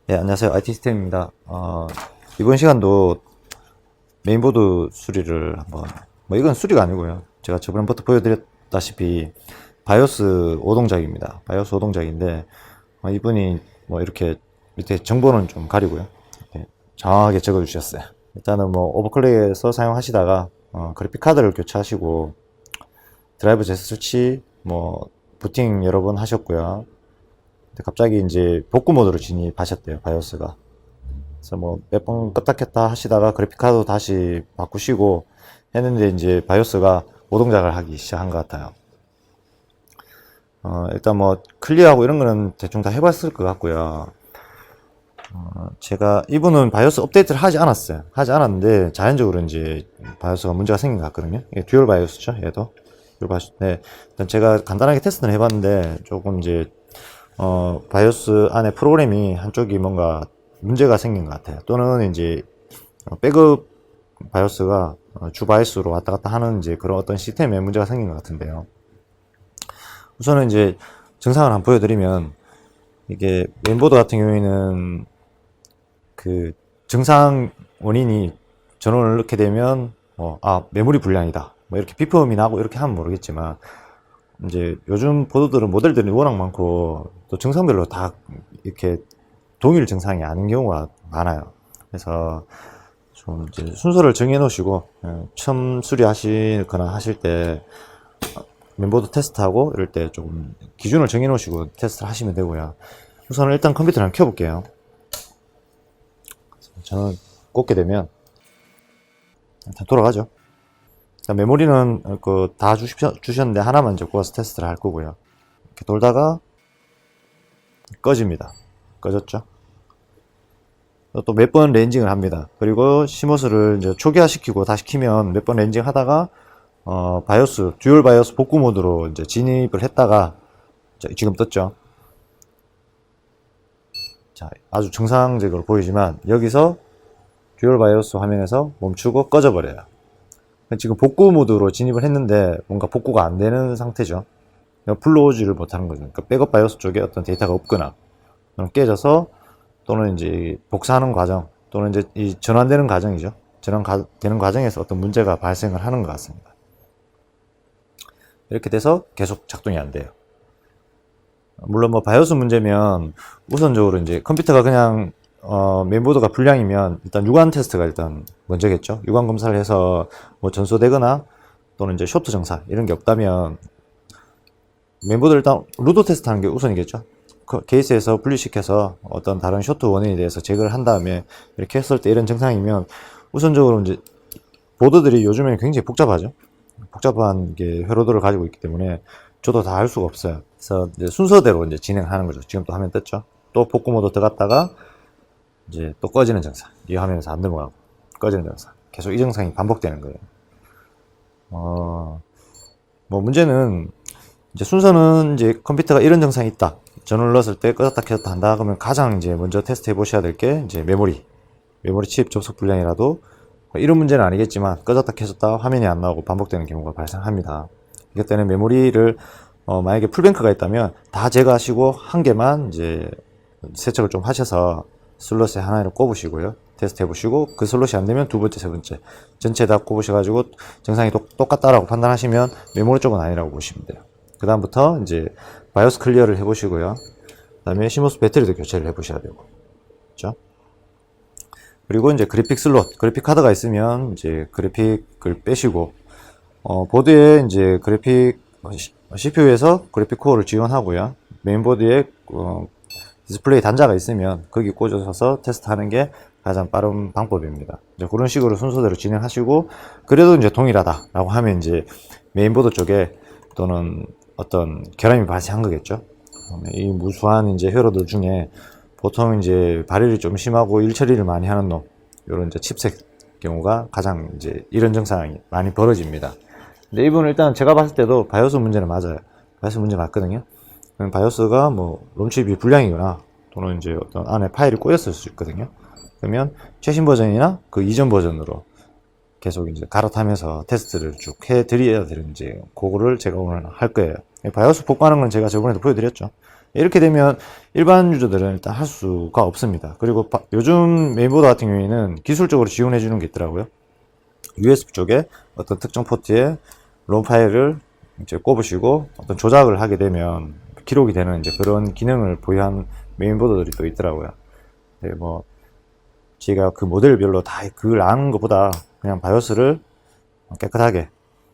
네, 안녕하세요. IT 시스템입니다. 이번 시간도 메인보드 수리를 한번, 이건 수리가 아니고요. 제가 저번부터 보여드렸다시피, 바이오스 오동작입니다. 바이오스 오동작인데, 이분이 이렇게 밑에 정보는 좀 가리고요. 이렇게 정확하게 적어주셨어요. 일단은 오버클럭에서 사용하시다가, 그래픽 카드를 교체하시고, 드라이브 재설치, 부팅 여러 번 하셨고요. 근데 갑자기 이제 복구 모드로 진입하셨대요, 바이오스가. 그래서 몇 번 껐다 켰다 하시다가 그래픽카드 다시 바꾸시고 했는데 이제 바이오스가 오동작을 하기 시작한 것 같아요. 일단 클리어하고 이런 거는 대충 다 해봤을 것 같고요. 제가 이분은 바이오스 업데이트를 하지 않았어요. 하지 않았는데 자연적으로 이제 바이오스가 문제가 생긴 것 같거든요. 이게 듀얼 바이오스죠, 얘도. 듀얼 바이오스. 네. 일단 제가 간단하게 테스트는 해봤는데 조금 이제 바이오스 안에 프로그램이 한쪽이 뭔가 문제가 생긴 것 같아요. 또는 이제 백업 바이오스가 주 바이오스로 왔다 갔다 하는 이제 그런 어떤 시스템에 문제가 생긴 것 같은데요. 우선은 이제 증상을 한번 보여드리면 이게 메인보드 같은 경우에는 그 증상 원인이 전원을 넣게 되면 메모리 불량이다 이렇게 비품이 나고 이렇게 하면 모르겠지만 이제 요즘 보드들은 모델들이 워낙 많고 또 증상별로 다 이렇게 동일 증상이 아닌 경우가 많아요. 그래서 좀 이제 순서를 정해 놓으시고 처음 수리하시거나 하실 때 멤버도 테스트하고 이럴 때 조금 기준을 정해 놓으시고 테스트를 하시면 되고요. 우선 일단 컴퓨터를 한번 켜볼게요. 저는 꽂게 되면 일단 돌아가죠. 메모리는 다 주셨는데 하나만 이제 꽂아서 테스트를 할 거고요. 이렇게 돌다가 꺼집니다. 꺼졌죠? 또 몇 번 렌징을 합니다. 그리고 시모스를 이제 초기화시키고 다시 키면 몇 번 렌징 하다가 바이오스 듀얼 바이오스 복구 모드로 이제 진입을 했다가 지금 떴죠. 자, 아주 정상적으로 보이지만 여기서 듀얼 바이오스 화면에서 멈추고 꺼져 버려요. 지금 복구 모드로 진입을 했는데 뭔가 복구가 안 되는 상태죠. 불러오지를 못하는 거죠. 그러니까 백업 바이오스 쪽에 어떤 데이터가 없거나 깨져서 또는 이제 복사하는 과정 또는 이제 이 전환되는 과정이죠. 전환되는 과정에서 어떤 문제가 발생을 하는 것 같습니다. 이렇게 돼서 계속 작동이 안 돼요. 물론 바이오스 문제면 우선적으로 이제 컴퓨터가 그냥 메인보드가 불량이면 일단 유관 테스트가 일단 먼저겠죠. 유관 검사를 해서 전소되거나 또는 이제 쇼트 정사 이런 게 없다면 메인보드 일단 루도 테스트 하는 게 우선이겠죠. 케이스에서 분리시켜서 어떤 다른 쇼트 원인에 대해서 제거를 한 다음에 이렇게 했을 때 이런 증상이면 우선적으로 이제 보드들이 요즘에는 굉장히 복잡하죠. 복잡한 게 회로도를 가지고 있기 때문에 저도 다 할 수가 없어요. 그래서 이제 순서대로 이제 진행하는 거죠. 지금 또 화면 떴죠. 또 복구 모드 들어갔다가 이제 또 꺼지는 증상. 이 화면에서 안 넘어가고 꺼지는 증상. 계속 이 증상이 반복되는 거예요. 문제는 이제 순서는 이제 컴퓨터가 이런 증상이 있다. 전원을 넣었을 때 껐다 켰다 한다. 그러면 가장 이제 먼저 테스트 해 보셔야 될 게 이제 메모리 칩 접속 불량이라도 이런 문제는 아니겠지만 꺼졌다 켜졌다 화면이 안 나오고 반복되는 경우가 발생합니다. 이것 때문에 메모리를 만약에 풀뱅크가 있다면 다 제거하시고 한 개만 이제 세척을 좀 하셔서 슬롯에 하나를 꼽으시고요. 테스트 해보시고 그 슬롯이 안 되면 두 번째, 세 번째 전체 다 꼽으셔가지고 증상이 똑같다라고 판단하시면 메모리 쪽은 아니라고 보시면 돼요. 그 다음부터 이제 바이오스 클리어를 해보시고요. 그 다음에 시모스 배터리도 교체를 해보셔야 되고, 그렇죠? 그리고 이제 그래픽 슬롯, 그래픽 카드가 있으면 이제 그래픽을 빼시고, 보드에 이제 CPU에서 그래픽 코어를 지원하고요. 메인보드에 디스플레이 단자가 있으면 거기 꽂아서 테스트하는 게 가장 빠른 방법입니다. 이제 그런 식으로 순서대로 진행하시고, 그래도 이제 동일하다라고 하면 이제 메인보드 쪽에 또는 어떤 결함이 발생한 거겠죠. 이 무수한 이제 회로들 중에 보통 이제 발열이 좀 심하고 일 처리를 많이 하는 놈, 요런 이제 칩셋 경우가 가장 이제 이런 증상이 많이 벌어집니다. 근데 이분은 일단 제가 봤을 때도 바이오스 문제는 맞아요. 바이오스 문제 맞거든요. 바이오스가 롬칩이 불량이거나 또는 이제 어떤 안에 파일이 꼬였을 수 있거든요. 그러면 최신 버전이나 그 이전 버전으로 계속 이제 갈아타면서 테스트를 쭉 해드려야 되는지 그거를 제가 오늘 할 거예요. 바이오스 복구하는 건 제가 저번에도 보여드렸죠. 이렇게 되면 일반 유저들은 일단 할 수가 없습니다. 그리고 요즘 메인보드 같은 경우에는 기술적으로 지원해 주는 게 있더라고요. USB 쪽에 어떤 특정 포트에 롬 파일을 이제 꼽으시고 어떤 조작을 하게 되면 기록이 되는 이제 그런 기능을 보유한 메인보드들이 또 있더라고요. 네, 뭐 제가 그 모델별로 다 그걸 아는 것보다 그냥 바이오스를 깨끗하게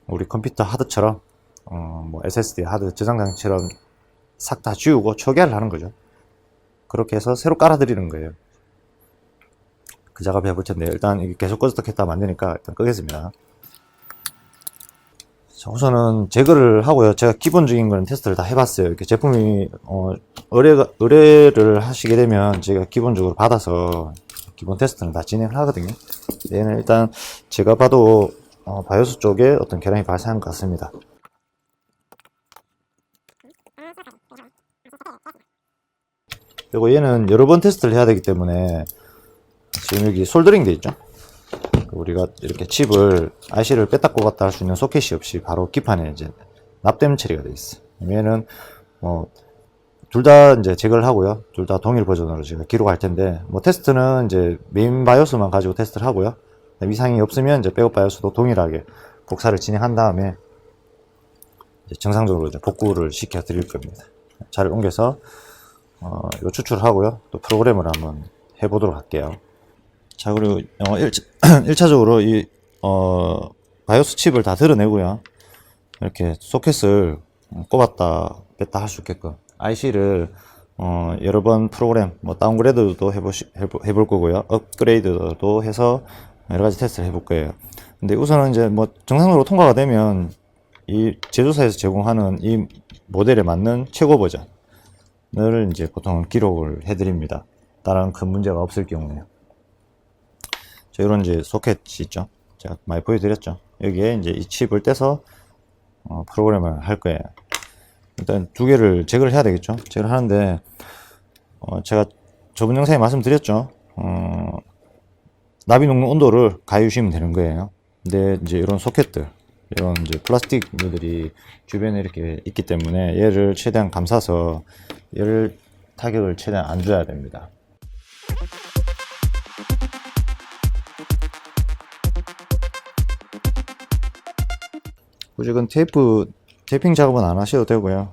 우리 컴퓨터 하드처럼 뭐 SSD 하드 저장 장치처럼 싹 다 지우고 초기화를 하는 거죠. 그렇게 해서 새로 깔아드리는 거예요. 그 작업 해볼 텐데 일단 이게 계속 꺼졌다 켰다 하면 안 되니까 일단 끄겠습니다. 자, 우선은 제거를 하고요. 제가 기본적인 거는 테스트를 다 해봤어요. 이렇게 제품이 의뢰를 하시게 되면 제가 기본적으로 받아서 기본 테스트는 다 진행을 하거든요. 얘는 일단 제가 봐도 바이오스 쪽에 어떤 결함이 발생한 것 같습니다. 그리고 얘는 여러 번 테스트를 해야 되기 때문에 지금 여기 솔더링 돼 있죠. 우리가 이렇게 칩을 IC를 뺐다 꼽았다 할 수 있는 소켓이 없이 바로 기판에 이제 납땜 처리가 돼 있어. 얘는 둘 다 이제 제거를 하고요. 둘 다 동일 버전으로 제가 기록할 텐데 테스트는 이제 메인 바이오스만 가지고 테스트를 하고요. 이상이 없으면 이제 백업 바이오스도 동일하게 복사를 진행한 다음에 이제 정상적으로 이제 복구를 시켜 드릴 겁니다. 자를 옮겨서 이거 추출을 하고요. 또 프로그램을 한번 해보도록 할게요. 자, 그리고 1차적으로 이 바이오스 칩을 다 드러내고요. 이렇게 소켓을 꼽았다 뺐다 할 수 있게끔 IC를 여러 번 프로그램 다운그레이드도 해볼 거고요. 업그레이드도 해서 여러 가지 테스트를 해볼 거예요. 근데 우선은 이제 정상적으로 통과가 되면 이 제조사에서 제공하는 이 모델에 맞는 최고 버전을 이제 보통 기록을 해드립니다. 다른 큰 문제가 없을 경우에요. 자, 이런 이제 소켓이 있죠. 제가 많이 보여드렸죠. 여기에 이제 이 칩을 떼서 프로그램을 할 거예요. 일단 두 개를 제거를 해야 되겠죠. 제거를 하는데 제가 저번 영상에 말씀드렸죠. 납이 녹는 온도를 가해주시면 되는 거예요. 근데 이제 이런 소켓들, 이런 이제 플라스틱들이 주변에 이렇게 있기 때문에 얘를 최대한 감싸서 열 타격을 최대한 안 줘야 됩니다. 굳이 테이핑 작업은 안 하셔도 되고요.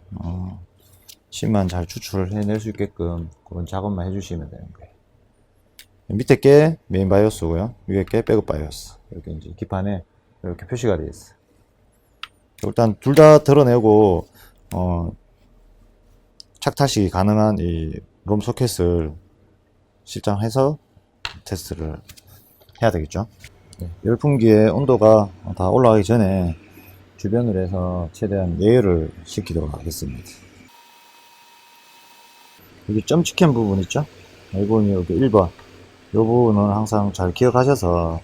칩만 잘 추출을 해낼 수 있게끔 그런 작업만 해주시면 되는 거예요. 밑에 게 메인 바이오스고요. 위에 게 백업 바이오스. 이렇게 이제 기판에 이렇게 표시가 되어 있어요. 일단 둘 다 드러내고 착타시 가능한 이 롬 소켓을 실장해서 테스트를 해야 되겠죠. 열풍기의 온도가 다 올라가기 전에 주변으로 해서 최대한 예열을 시키도록 하겠습니다. 여기 점 찍힌 부분 있죠? 이분이 여기 1번. 이 부분은 항상 잘 기억하셔서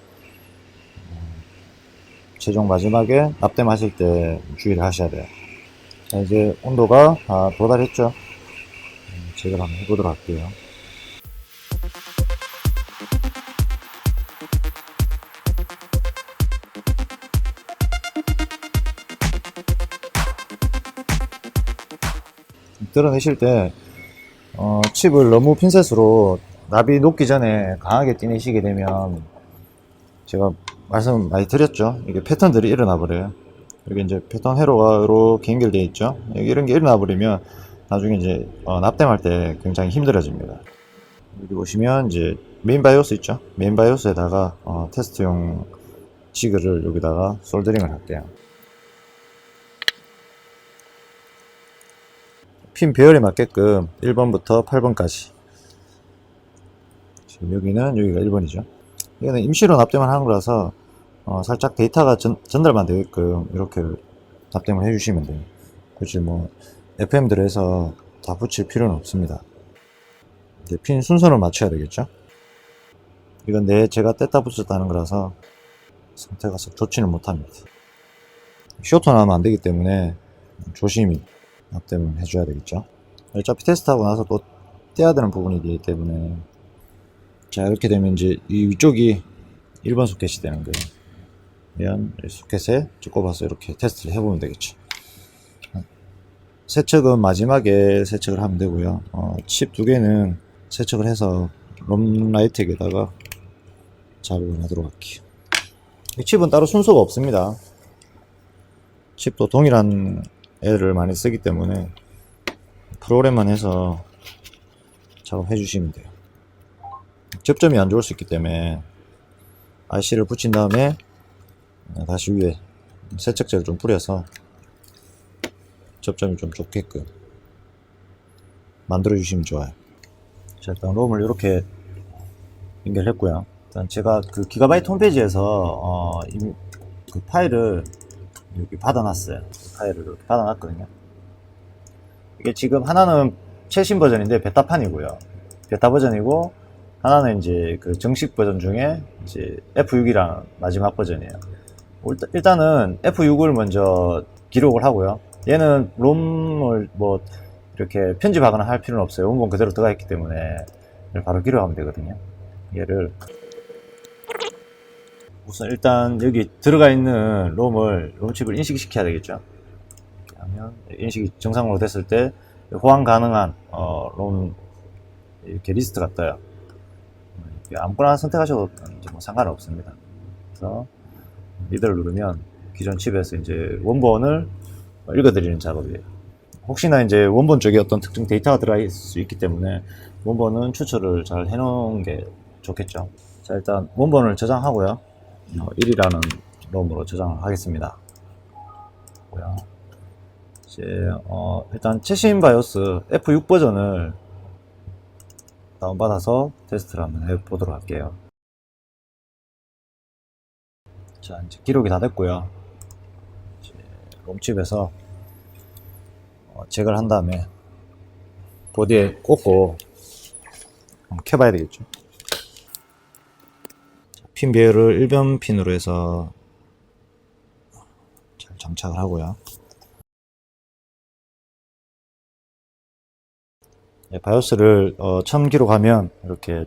최종 마지막에 납땜하실 때 주의를 하셔야 돼요. 자, 이제 온도가 다 도달했죠? 제가 한번 해보도록 할게요. 드러내실 때 칩을 너무 핀셋으로 납이 녹기 전에 강하게 띄내시게 되면 제가 말씀 많이 드렸죠. 이게 패턴들이 일어나 버려요. 여기 이제 패턴 회로가 이렇게 연결되어 있죠. 이런 게 일어나 버리면 나중에 이제 납땜할 때 굉장히 힘들어집니다. 여기 보시면 이제 메인 바이오스 있죠. 메인 바이오스에다가 테스트용 지그를 여기다가 솔더링을 할게요. 핀 배열에 맞게끔 1번부터 8번까지. 지금 여기가 1번이죠. 이거는 임시로 납땜을 하는 거라서 살짝 데이터가 전달만 되게끔 이렇게 납땜을 해주시면 돼요. 굳이 FM들을 해서 다 붙일 필요는 없습니다. 이제 핀 순서를 맞춰야 되겠죠. 이건 제가 뗐다 붙였다는 거라서 상태가 썩 좋지는 못합니다. 쇼트 나면 안 되기 때문에 조심히 납땜을 해줘야 되겠죠. 어차피 테스트하고 나서 또 떼야 되는 부분이기 때문에. 자, 이렇게 되면 이제 이 위쪽이 1번 소켓이 되는 거예요. 그러면 소켓에 꼽아서 이렇게 테스트를 해보면 되겠죠. 세척은 마지막에 세척을 하면 되고요. 칩 두 개는 세척을 해서 롬라이트에다가 작업을 하도록 할게요. 이 칩은 따로 순서가 없습니다. 칩도 동일한 애를 많이 쓰기 때문에 프로그램만 해서 작업해 주시면 돼요. 접점이 안 좋을 수 있기 때문에 IC를 붙인 다음에 다시 위에 세척제를 좀 뿌려서 접점이 좀 좋게끔 만들어 주시면 좋아요. 자, 일단 롬을 이렇게 연결했고요. 일단 제가 그 기가바이트 홈페이지에서 그 파일을 여기 받아놨어요. 그 파일을 이렇게 받아놨거든요. 이게 지금 하나는 최신 버전인데 베타판이고요. 베타 버전이고 하나는 이제 그 정식 버전 중에 이제 F6이랑 마지막 버전이에요. 일단은 F6을 먼저 기록을 하고요. 얘는 롬을 뭐 이렇게 편집하거나 할 필요는 없어요. 원본 그대로 들어가 있기 때문에 바로 기록하면 되거든요. 얘를 우선 일단 여기 들어가 있는 롬칩을 인식시켜야 되겠죠. 이렇게 하면 인식이 정상으로 됐을 때 호환 가능한 롬 이렇게 리스트가 떠요. 아무거나 선택하셔도 뭐 상관은 없습니다. 그래서 리더를 누르면 기존 칩에서 이제 원본을 읽어드리는 작업이에요. 혹시나 이제 원본 쪽에 어떤 특정 데이터가 들어가 있을 수 있기 때문에 원본은 추출을 잘 해놓은 게 좋겠죠. 자, 일단 원본을 저장하고요. 1이라는 롬으로 저장을 하겠습니다. 이제 일단 최신 바이오스 F6 버전을 다운받아서 테스트를 한번 해보도록 할게요. 자, 이제 기록이 다 됐고요. 이제 롬칩에서 제거를 한 다음에 보드에 꽂고 한번 켜봐야 되겠죠. 핀 배열을 1변 핀으로 해서 잘 장착을 하고요. 바이오스를 처음 기록하면 이렇게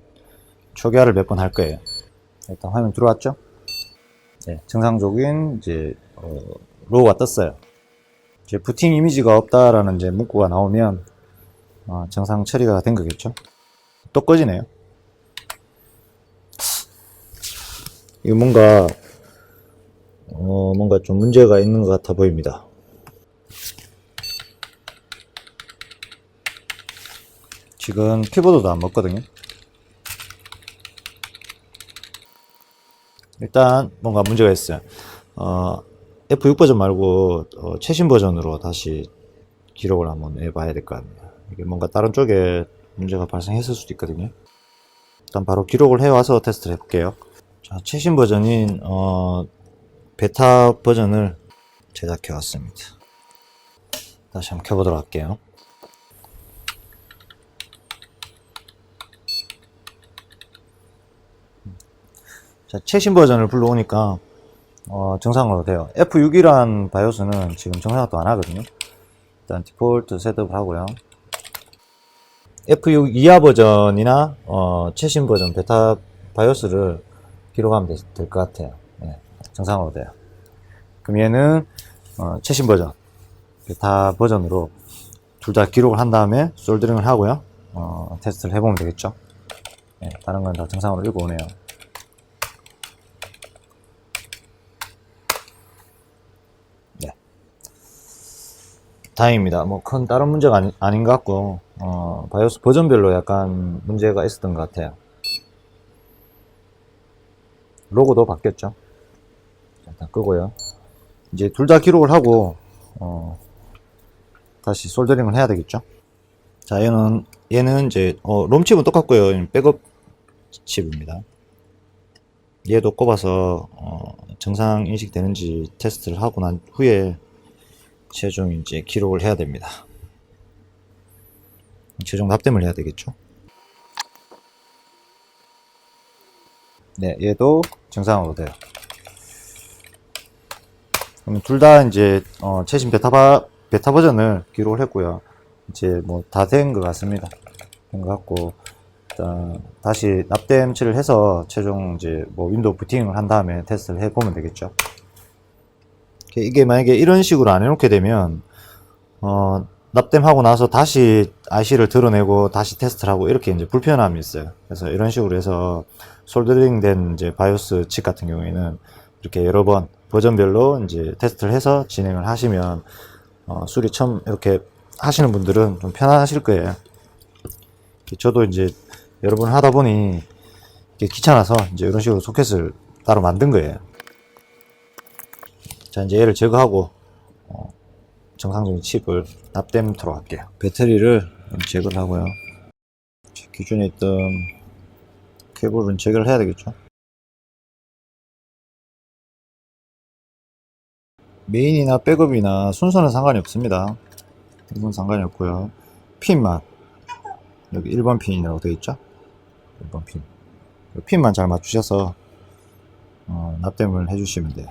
초기화를 몇 번 할 거예요. 일단 화면 들어왔죠? 네, 정상적인 이제 로고가 떴어요. 이제 부팅 이미지가 없다라는 이제 문구가 나오면 정상 처리가 된 거겠죠? 또 꺼지네요. 이거 뭔가 좀 문제가 있는 것 같아 보입니다. 지금 키보드도 안 먹거든요. 일단 뭔가 문제가 있어요. F6 버전 말고 최신 버전으로 다시 기록을 한번 해봐야 될 것 같네요. 이게 뭔가 다른 쪽에 문제가 발생했을 수도 있거든요. 일단 바로 기록을 해와서 테스트를 해볼게요. 자, 최신 버전인 베타 버전을 제작해 왔습니다. 다시 한번 켜보도록 할게요. 자, 최신 버전을 불러오니까 정상으로 돼요. F6이란 바이오스는 지금 정상화도 안 하거든요. 일단 디폴트 셋업을 하고요. F6 이하 버전이나 최신 버전 베타 바이오스를 기록하면 될 것 같아요. 네, 정상으로 돼요. 그럼 얘는 최신 버전 베타 버전으로 둘 다 기록을 한 다음에 솔더링을 하고요. 테스트를 해보면 되겠죠. 네, 다른 건 다 정상으로 읽어오네요. 네, 다행입니다. 뭐 큰 다른 문제가 아닌 것 같고 바이오스 버전별로 약간 문제가 있었던 것 같아요. 로고도 바뀌었죠. 일단 끄고요. 이제 둘 다 기록을 하고 다시 솔더링을 해야 되겠죠. 자, 얘는 이제 롬칩은 똑같고요. 백업 칩입니다. 얘도 꼽아서 정상 인식되는지 테스트를 하고 난 후에 최종 이제 기록을 해야 됩니다. 최종 납땜을 해야 되겠죠. 네, 얘도 정상으로 돼요. 그럼 둘 다 이제 최신 베타 버전을 기록을 했고요. 이제 뭐 다 된 것 같습니다. 된 것 같고 일단 다시 납땜치를 해서 최종 이제 뭐 윈도우 부팅을 한 다음에 테스트를 해보면 되겠죠. 이게 만약에 이런 식으로 안 해놓게 되면 납땜하고 나서 다시 IC를 드러내고 다시 테스트를 하고 이렇게 이제 불편함이 있어요. 그래서 이런 식으로 해서 솔더링 된 이제 바이오스 칩 같은 경우에는 이렇게 여러 번 버전별로 이제 테스트를 해서 진행을 하시면 수리 처음 이렇게 하시는 분들은 좀 편하실 거예요. 저도 이제 여러 번 하다 보니 귀찮아서 이제 이런 식으로 소켓을 따로 만든 거예요. 자, 이제 얘를 제거하고 정상적인 칩을 납땜토록 할게요. 배터리를 제거를 하고요. 기존에 있던 케이블은 제거를 해야 되겠죠. 메인이나 백업이나 순서는 상관이 없습니다. 이건 상관이 없고요. 핀만 여기 1번 핀이라고 되어 있죠. 1번 핀. 핀만 잘 맞추셔서 납땜을 해주시면 돼요.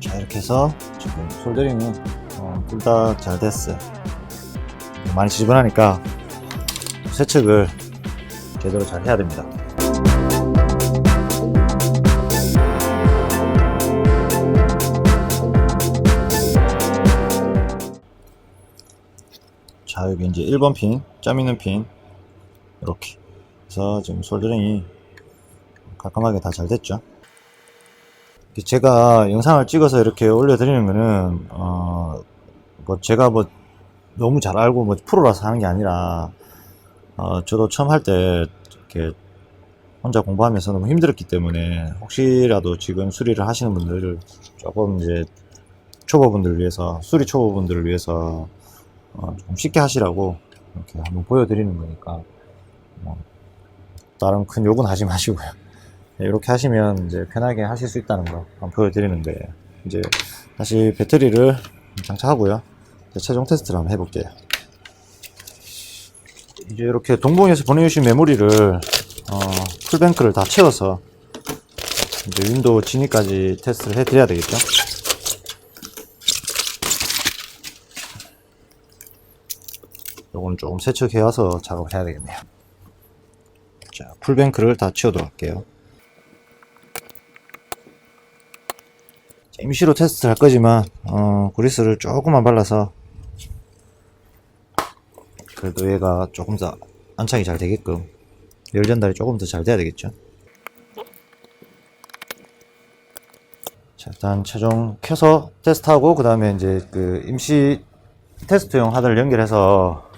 자, 이렇게 해서 지금 솔더링은 둘 다 잘 됐어요. 많이 지저분하니까 세척을 제대로 잘 해야 됩니다. 자, 여기 이제 1번 핀, 점 있는 핀, 이렇게. 그래서 지금 솔더링이 깔끔하게 다 잘 됐죠. 제가 영상을 찍어서 이렇게 올려드리는 거는, 뭐 제가 뭐 너무 잘 알고 뭐 프로라서 하는 게 아니라, 저도 처음 할 때 이렇게 혼자 공부하면서 너무 힘들었기 때문에 혹시라도 지금 수리를 하시는 분들을 조금 이제 초보분들을 위해서, 수리 초보분들을 위해서 좀 쉽게 하시라고 이렇게 한번 보여드리는 거니까 다른 큰 욕은 하지 마시고요. 이렇게 하시면 이제 편하게 하실 수 있다는 거 한번 보여드리는 거예요. 이제 다시 배터리를 장착하고요. 최종 테스트를 한번 해볼게요. 이제 이렇게 동봉에서 보내주신 메모리를 풀뱅크를 다 채워서 이제 윈도우 진입까지 테스트를 해드려야 되겠죠. 요건 조금 세척해 와서 작업을 해야 되겠네요. 자, 풀뱅크를 다 치우도록 할게요. 임시로 테스트를 할 거지만 그리스를 조금만 발라서 그래도 얘가 조금 더 안착이 잘 되게끔 열 전달이 조금 더 잘 돼야 되겠죠. 자, 일단 최종 켜서 테스트하고 그 다음에 이제 그 임시 테스트용 하드를 연결해서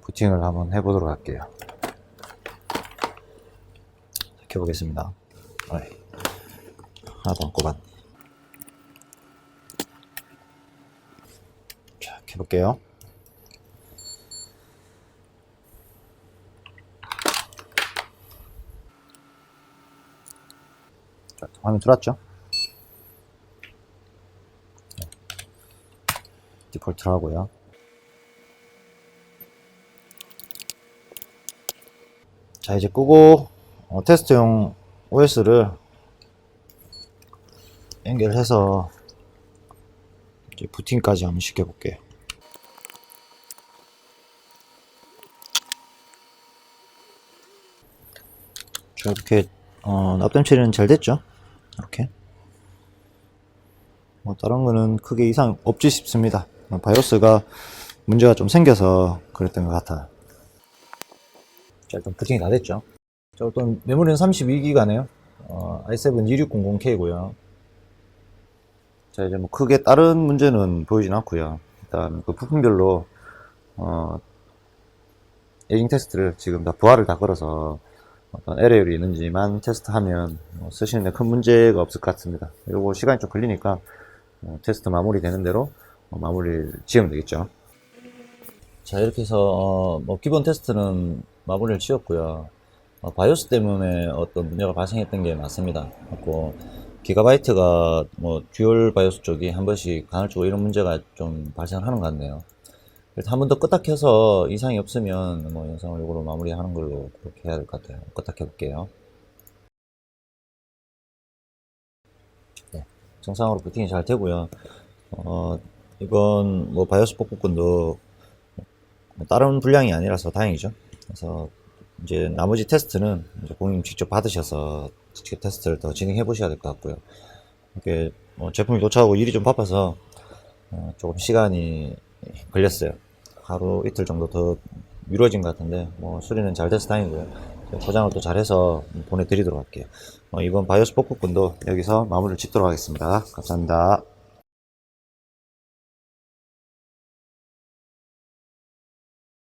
부팅을 한번 해보도록 할게요. 켜보겠습니다. 하나도 안 꼽았네. 자, 켜볼게요. 자, 화면 들어왔죠? 네. 디폴트로 하고요. 자, 이제 끄고 테스트용 OS를 연결해서 이제 부팅까지 한번 시켜볼게요. 자, 이렇게 납땜 처리는 잘 됐죠? 이렇게 뭐 다른 거는 크게 이상 없지 싶습니다. 바이오스가 문제가 좀 생겨서 그랬던 것 같아요. 자, 일단 부팅이 다 됐죠. 자, 일단 메모리는 32기가네요. i7 2600K고요. 자, 이제 뭐 크게 다른 문제는 보이진 않고요. 일단 그 부품별로 에깅 테스트를 지금 다 부하를 다 걸어서 어떤 에러율이 있는지만 테스트하면 쓰시는데 큰 문제가 없을 것 같습니다. 요거 시간이 좀 걸리니까 테스트 마무리 되는 대로 마무리를 지으면 되겠죠. 자, 이렇게 해서 뭐 기본 테스트는 마무리를 지었고요. 바이오스 때문에 어떤 문제가 발생했던 게 맞습니다. 그리고 기가바이트가 뭐 듀얼 바이오스 쪽이 한 번씩 간헐적으로 이런 문제가 좀 발생하는 것 같네요. 일단 한 번 더 껐다 켜서 이상이 없으면 뭐 영상을 이걸로 마무리하는 걸로 그렇게 해야 될 것 같아요. 껐다 켜볼게요. 네, 정상으로 부팅이 잘 되고요. 이건 뭐 바이오스 복구건도 다른 분량이 아니라서 다행이죠. 그래서 이제 나머지 테스트는 이제 고객님 직접 받으셔서 직접 테스트를 더 진행해 보셔야 될 것 같고요. 이게 제품이 도착하고 일이 좀 바빠서 조금 시간이 걸렸어요. 하루 이틀 정도 더 미뤄진 것 같은데 뭐 수리는 잘 돼서 다행이고요. 제가 포장을 또 잘해서 보내드리도록 할게요. 이번 바이오스 복구분도 여기서 마무리를 짓도록 하겠습니다. 감사합니다.